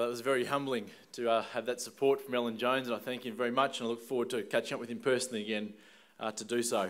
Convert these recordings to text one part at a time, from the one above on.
It was very humbling to have that support from Alan Jones, and I thank him very much, and I look forward to catching up with him personally again to do so.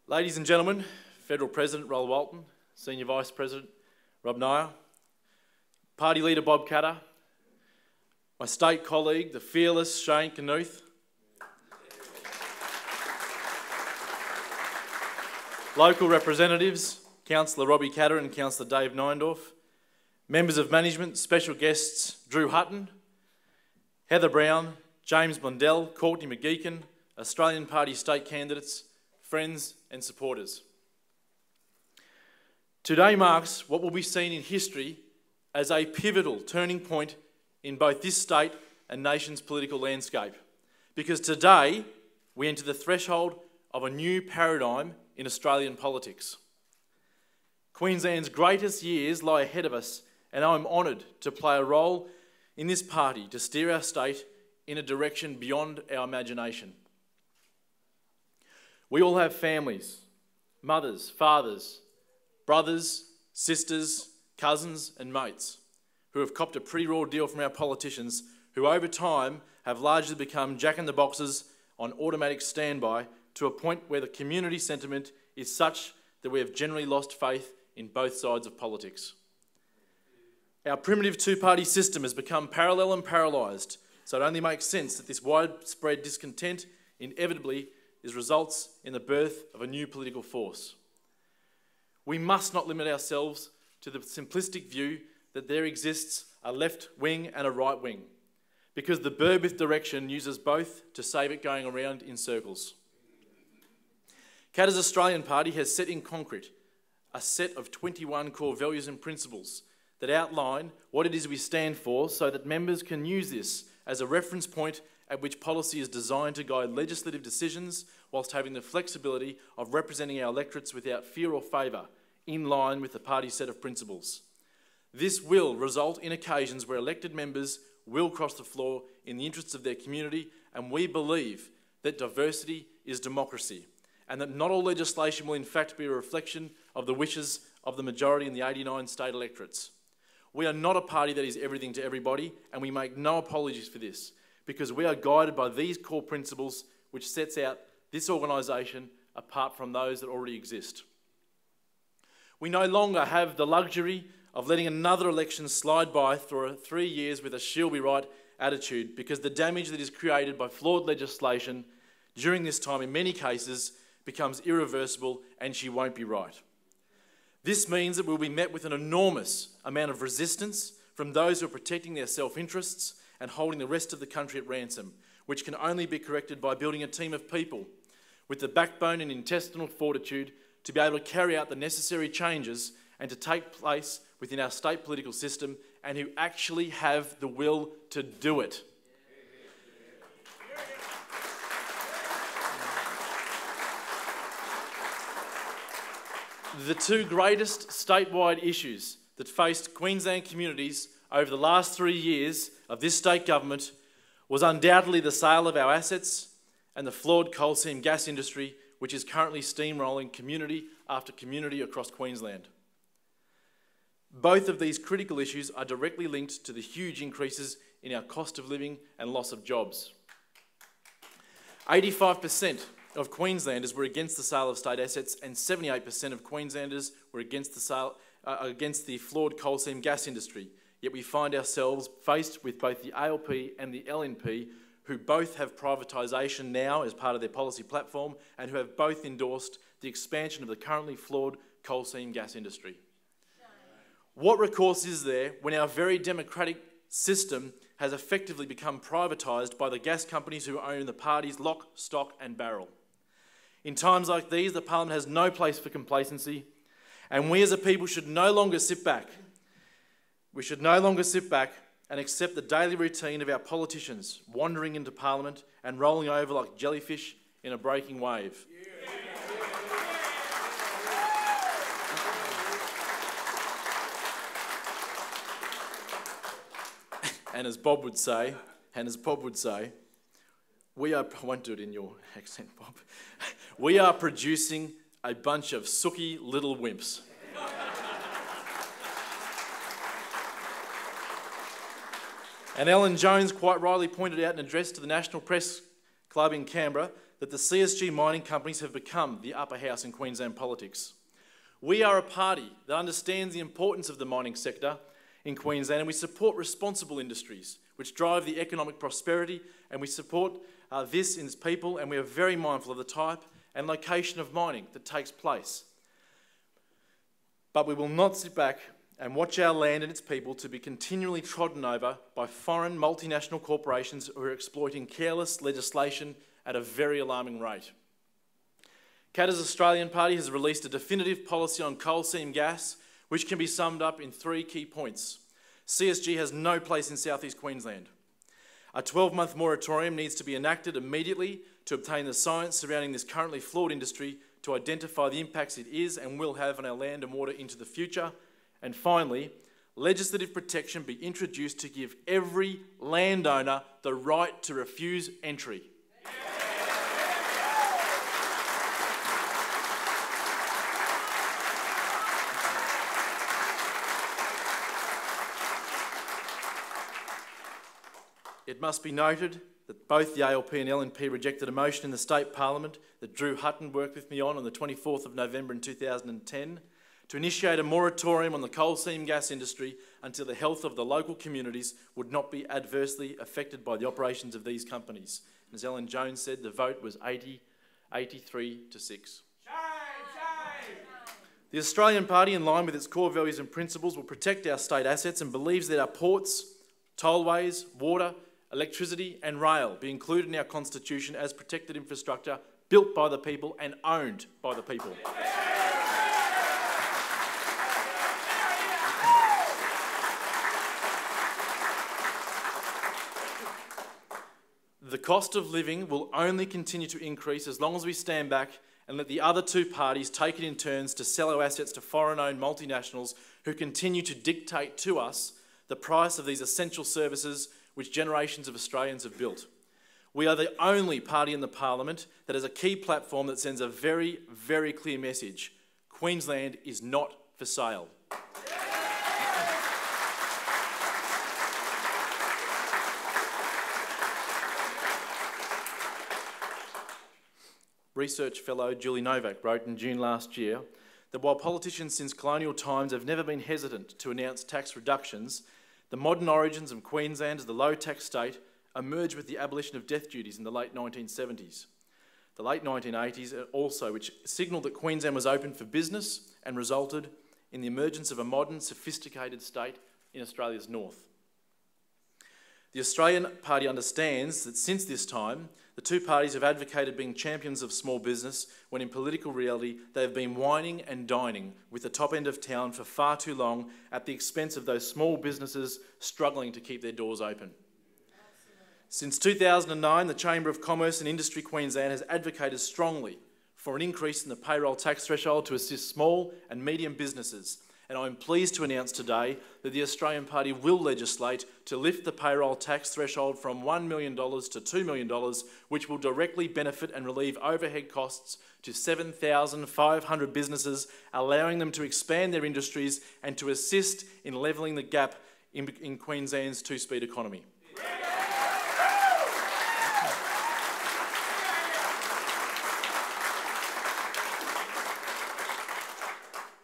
Ladies and gentlemen, Federal President Roll Walton, Senior Vice President Rob Nyer, Party Leader Bob Catter, my state colleague, the fearless Shane Knuth, local representatives, Councillor Robbie Catter and Councillor Dave Neindorf, members of management, special guests Drew Hutton, Heather Brown, James Blundell, Courtney McGeechan, Australian Party state candidates, friends and supporters. Today marks what will be seen in history as a pivotal turning point in both this state and nation's political landscape, because today we enter the threshold of a new paradigm in Australian politics. Queensland's greatest years lie ahead of us, and I'm honoured to play a role in this party to steer our state in a direction beyond our imagination. We all have families, mothers, fathers, brothers, sisters, cousins and mates who have copped a pretty raw deal from our politicians, who over time have largely become jack-in-the-boxes on automatic standby to a point where the community sentiment is such that we have generally lost faith in both sides of politics. Our primitive two-party system has become parallel and paralysed, so it only makes sense that this widespread discontent inevitably results in the birth of a new political force. We must not limit ourselves to the simplistic view that there exists a left wing and a right wing, because the bird with direction uses both to save it going around in circles. Catter's Australian Party has set in concrete a set of 21 core values and principles that outline what it is we stand for, so that members can use this as a reference point at which policy is designed to guide legislative decisions whilst having the flexibility of representing our electorates without fear or favour, in line with the party's set of principles. This will result in occasions where elected members will cross the floor in the interests of their community, and we believe that diversity is democracy, and that not all legislation will in fact be a reflection of the wishes of the majority in the 89 state electorates. We are not a party that is everything to everybody, and we make no apologies for this, because we are guided by these core principles which sets out this organisation apart from those that already exist. We no longer have the luxury of letting another election slide by for 3 years with a she'll be right attitude, because the damage that is created by flawed legislation during this time in many cases becomes irreversible, and she won't be right. This means that we'll be met with an enormous amount of resistance from those who are protecting their self-interests and holding the rest of the country at ransom, which can only be corrected by building a team of people with the backbone and intestinal fortitude to be able to carry out the necessary changes and to take place within our state political system, and who actually have the will to do it. The two greatest statewide issues that faced Queensland communities over the last 3 years of this state government was undoubtedly the sale of our assets and the flawed coal seam gas industry, which is currently steamrolling community after community across Queensland. Both of these critical issues are directly linked to the huge increases in our cost of living and loss of jobs. 85% of Queenslanders were against the sale of state assets, and 78% of Queenslanders were against the flawed coal seam gas industry. Yet we find ourselves faced with both the ALP and the LNP, who both have privatisation now as part of their policy platform, and who have both endorsed the expansion of the currently flawed coal seam gas industry. What recourse is there when our very democratic system has effectively become privatised by the gas companies who own the party's lock, stock and barrel? In times like these, the Parliament has no place for complacency, and we as a people should no longer sit back. We should no longer sit back and accept the daily routine of our politicians wandering into Parliament and rolling over like jellyfish in a breaking wave. And as Bob would say, we are, I won't do it in your accent, Bob. We are producing a bunch of sooky little wimps. And Ellen Jones quite rightly pointed out in an address to the National Press Club in Canberra that the CSG mining companies have become the upper house in Queensland politics. We are a party that understands the importance of the mining sector in Queensland, and we support responsible industries which drive the economic prosperity, and we support this in its people, and we are very mindful of the type and location of mining that takes place. But we will not sit back and watch our land and its people to be continually trodden over by foreign multinational corporations who are exploiting careless legislation at a very alarming rate. Katter's Australian Party has released a definitive policy on coal seam gas, which can be summed up in 3 key points. CSG has no place in South East Queensland. A 12-month moratorium needs to be enacted immediately to obtain the science surrounding this currently flawed industry to identify the impacts it is and will have on our land and water into the future. And finally, legislative protection be introduced to give every landowner the right to refuse entry. It must be noted that both the ALP and LNP rejected a motion in the State Parliament that Drew Hutton worked with me on the 24th of November in 2010 to initiate a moratorium on the coal seam gas industry until the health of the local communities would not be adversely affected by the operations of these companies. And as Ellen Jones said, the vote was 83 to 6. The Australian Party, in line with its core values and principles, will protect our state assets and believes that our ports, tollways, water, electricity and rail be included in our Constitution as protected infrastructure built by the people and owned by the people. The cost of living will only continue to increase as long as we stand back and let the other 2 parties take it in turns to sell our assets to foreign-owned multinationals who continue to dictate to us the price of these essential services which generations of Australians have built. We are the only party in the Parliament that has a key platform that sends a very, very clear message. Queensland is not for sale. Research fellow Julie Novak wrote in June last year that while politicians since colonial times have never been hesitant to announce tax reductions, the modern origins of Queensland as the low-tax state emerged with the abolition of death duties in the late 1970s. The late 1980s also, which signalled that Queensland was open for business and resulted in the emergence of a modern, sophisticated state in Australia's north. The Australian Party understands that since this time, the 2 parties have advocated being champions of small business when in political reality they have been whining and dining with the top end of town for far too long at the expense of those small businesses struggling to keep their doors open. Since 2009, the Chamber of Commerce and Industry Queensland has advocated strongly for an increase in the payroll tax threshold to assist small and medium businesses. And I'm pleased to announce today that the Australian Party will legislate to lift the payroll tax threshold from $1 million to $2 million, which will directly benefit and relieve overhead costs to 7,500 businesses, allowing them to expand their industries and to assist in levelling the gap in Queensland's 2-speed economy.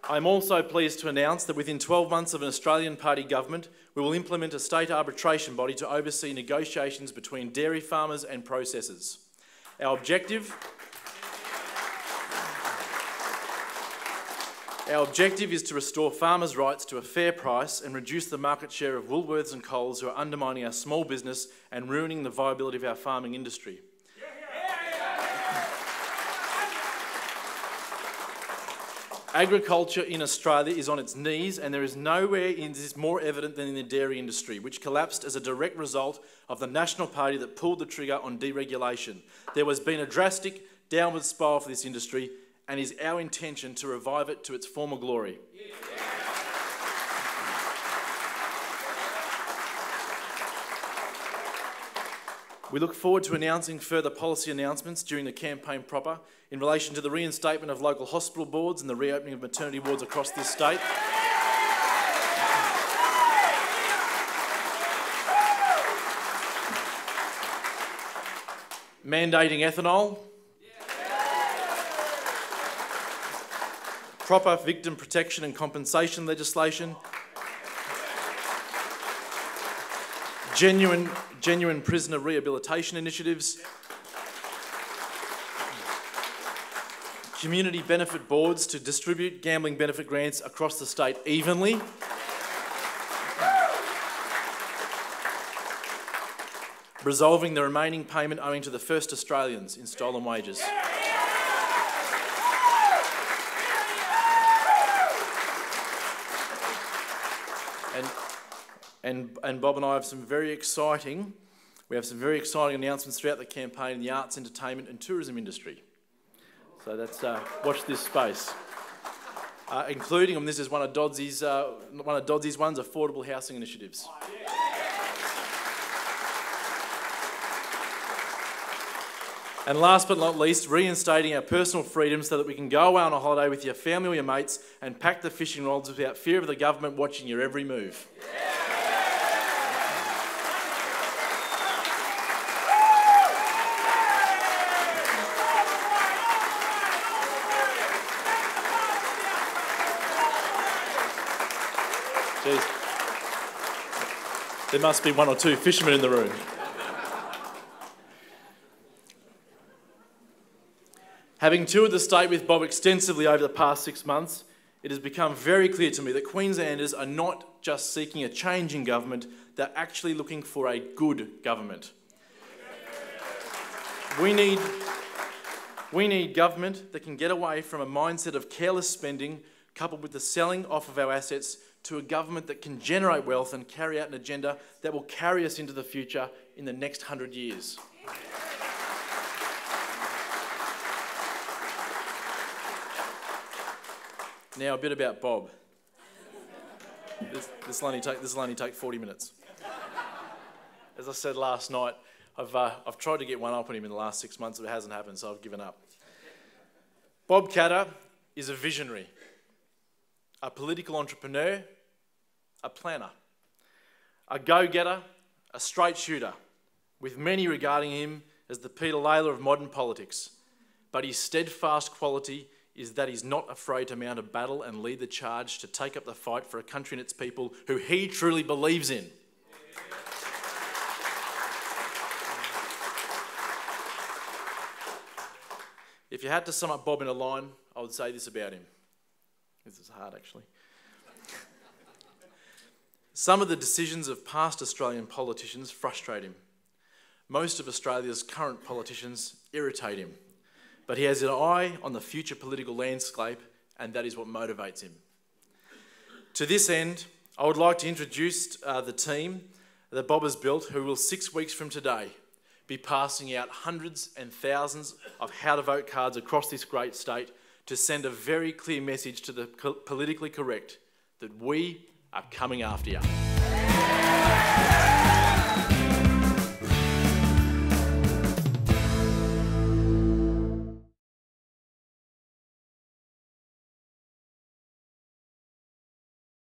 I'm also pleased to announce that within 12 months of an Australian Party government, we will implement a state arbitration body to oversee negotiations between dairy farmers and processors. Our objective is to restore farmers' rights to a fair price and reduce the market share of Woolworths and Coles who are undermining our small business and ruining the viability of our farming industry. Agriculture in Australia is on its knees, and there is nowhere in this more evident than in the dairy industry, which collapsed as a direct result of the National Party that pulled the trigger on deregulation. There has been a drastic downward spiral for this industry, and it is our intention to revive it to its former glory. We look forward to announcing further policy announcements during the campaign proper in relation to the reinstatement of local hospital boards and the reopening of maternity wards across this state. mandating ethanol, proper victim protection and compensation legislation, genuine prisoner rehabilitation initiatives, community benefit boards to distribute gambling benefit grants across the state evenly, resolving the remaining payment owing to the first Australians in stolen wages. And Bob and I have some very exciting announcements throughout the campaign in the arts, entertainment and tourism industry. So that's, watch this space. Including, and this is one of Dodsy's ones, affordable housing initiatives. And last but not least, reinstating our personal freedoms so that we can go away on a holiday with your family or your mates and pack the fishing rods without fear of the government watching your every move. Jeez. There must be one or two fishermen in the room. Having toured the state with Bob extensively over the past 6 months, it has become very clear to me that Queenslanders are not just seeking a change in government, they're actually looking for a good government. We need government that can get away from a mindset of careless spending coupled with the selling off of our assets to a government that can generate wealth and carry out an agenda that will carry us into the future in the next 100 years. Now a bit about Bob. This will only take 40 minutes. As I said last night, I've tried to get one up on him in the last 6 months, but it hasn't happened, so I've given up. Bob Katter is a visionary, a political entrepreneur, a planner, a go-getter, a straight shooter, with many regarding him as the Peter Layla of modern politics. But his steadfast quality is that he's not afraid to mount a battle and lead the charge to take up the fight for a country and its people who he truly believes in. If you had to sum up Bob in a line, I would say this about him. This is hard, actually. Some of the decisions of past Australian politicians frustrate him. Most of Australia's current politicians irritate him. But he has an eye on the future political landscape, and that is what motivates him. To this end, I would like to introduce the team that Bob has built, who will 6 weeks from today be passing out hundreds and thousands of how to vote cards across this great state to send a very clear message to the politically correct that we are coming after you.